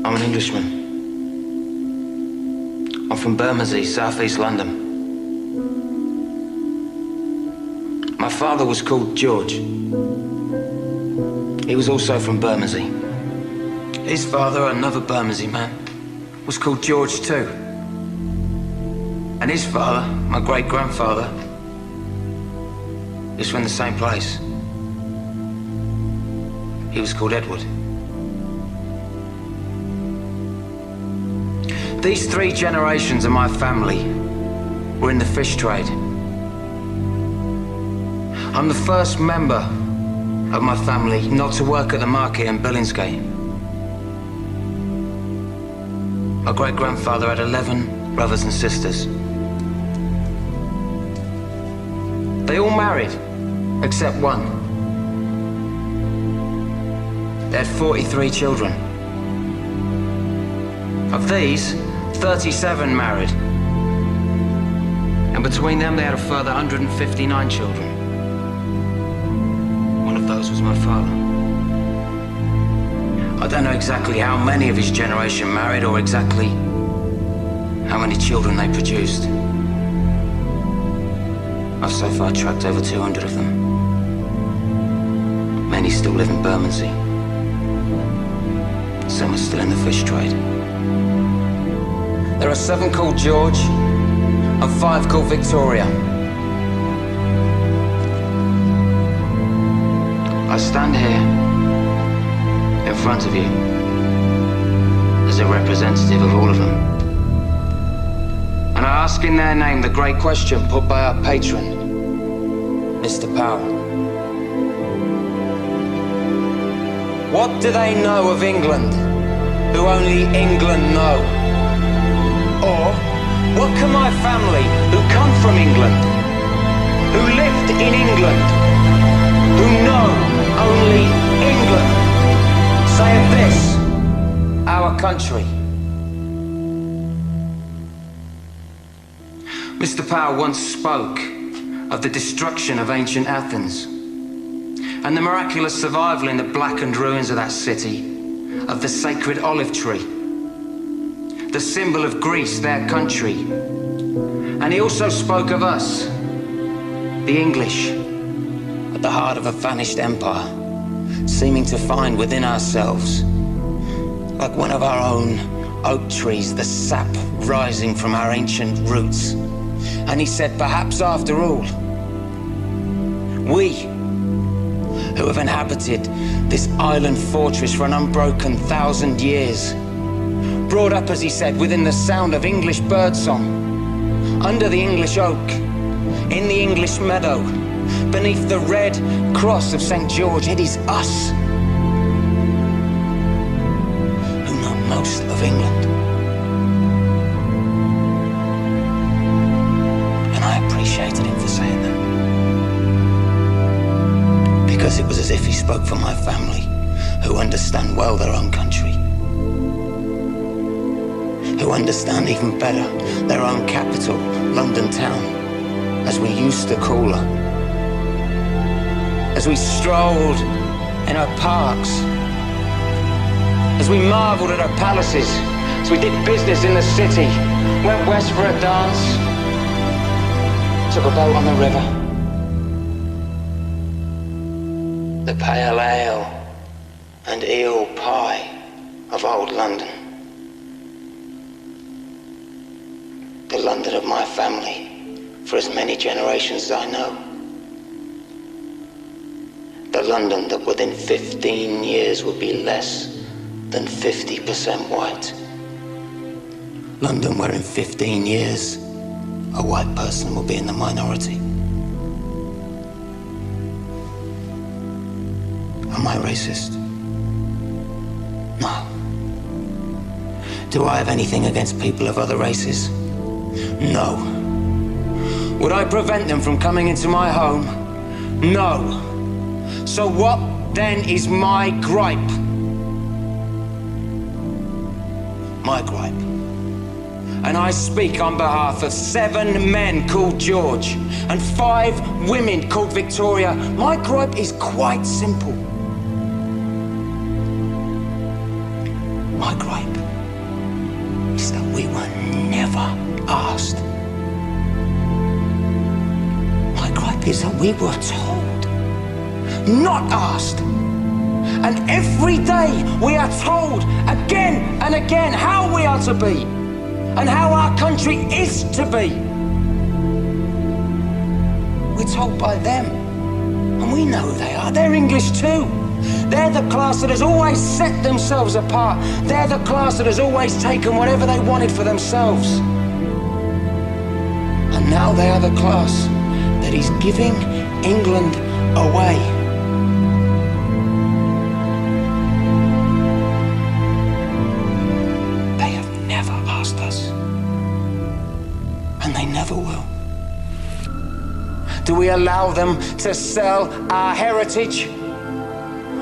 I'm an Englishman. I'm from Bermondsey, southeast London. My father was called George. He was also from Bermondsey. His father, another Bermondsey man, was called George too. And his father, my great-grandfather, is from the same place. He was called Edward. These 3 generations of my family were in the fish trade. I'm the first member of my family not to work at the market in Billingsgate. My great-grandfather had 11 brothers and sisters. They all married, except one. They had 43 children. Of these, 37 married. And between them, they had a further 159 children. One of those was my father. I don't know exactly how many of his generation married or exactly how many children they produced. I've so far tracked over 200 of them. Many still live in Bermondsey. Some are still in the fish trade. There are 7 called George and 5 called Victoria. I stand here in front of you as a representative of all of them. And I ask in their name the great question put by our patron, Mr. Powell. What do they know of England who only England know? Or what can my family who come from England, who lived in England, who know only England, say of this, our country? Mr. Powell once spoke of the destruction of ancient Athens and the miraculous survival in the blackened ruins of that city of the sacred olive tree, the symbol of Greece, their country. And he also spoke of us, the English, at the heart of a vanished empire, seeming to find within ourselves, like one of our own oak trees, the sap rising from our ancient roots. And he said, perhaps after all, we who have inhabited this island fortress for an unbroken 1,000 years, brought up, as he said, within the sound of English birdsong, under the English oak, in the English meadow, beneath the red cross of St. George, it is us who know most of England. And I appreciated him for saying that, because it was as if he spoke for my family, who understand well their own country, who understand even better their own capital, London town, as we used to call her. As we strolled in her parks, as we marveled at her palaces, as we did business in the city, went west for a dance, took a boat on the river. The pale ale and eel pie of old London. The London of my family, for as many generations as I know. The London that within 15 years would be less than 50% white. London where in 15 years, a white person will be in the minority. Am I racist? No. Do I have anything against people of other races? No. Would I prevent them from coming into my home? No. So what then is my gripe? My gripe. And I speak on behalf of 7 men called George and 5 women called Victoria. My gripe is quite simple. My gripe is that we were never asked. My gripe is that we were told, not asked. And every day we are told again and again how we are to be and how our country is to be. We're told by them, and we know who they are. They're English too. They're the class that has always set themselves apart. They're the class that has always taken whatever they wanted for themselves. And now they are the class that is giving England away. They have never asked us, and they never will. Do we allow them to sell our heritage?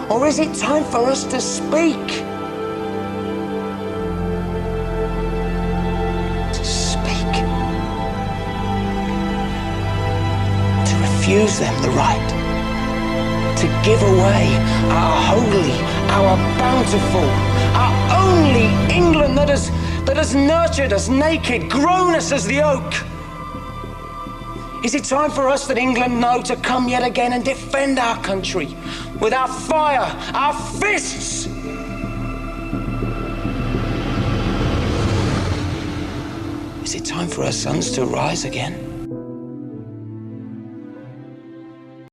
Or is it time for us to speak? To speak. To refuse them the right to give away our holy, our bountiful, our only England that has nurtured us naked, grown us as the oak. Is it time for us that England know to come yet again and defend our country with our fire, our fists? Is it time for our sons to rise again?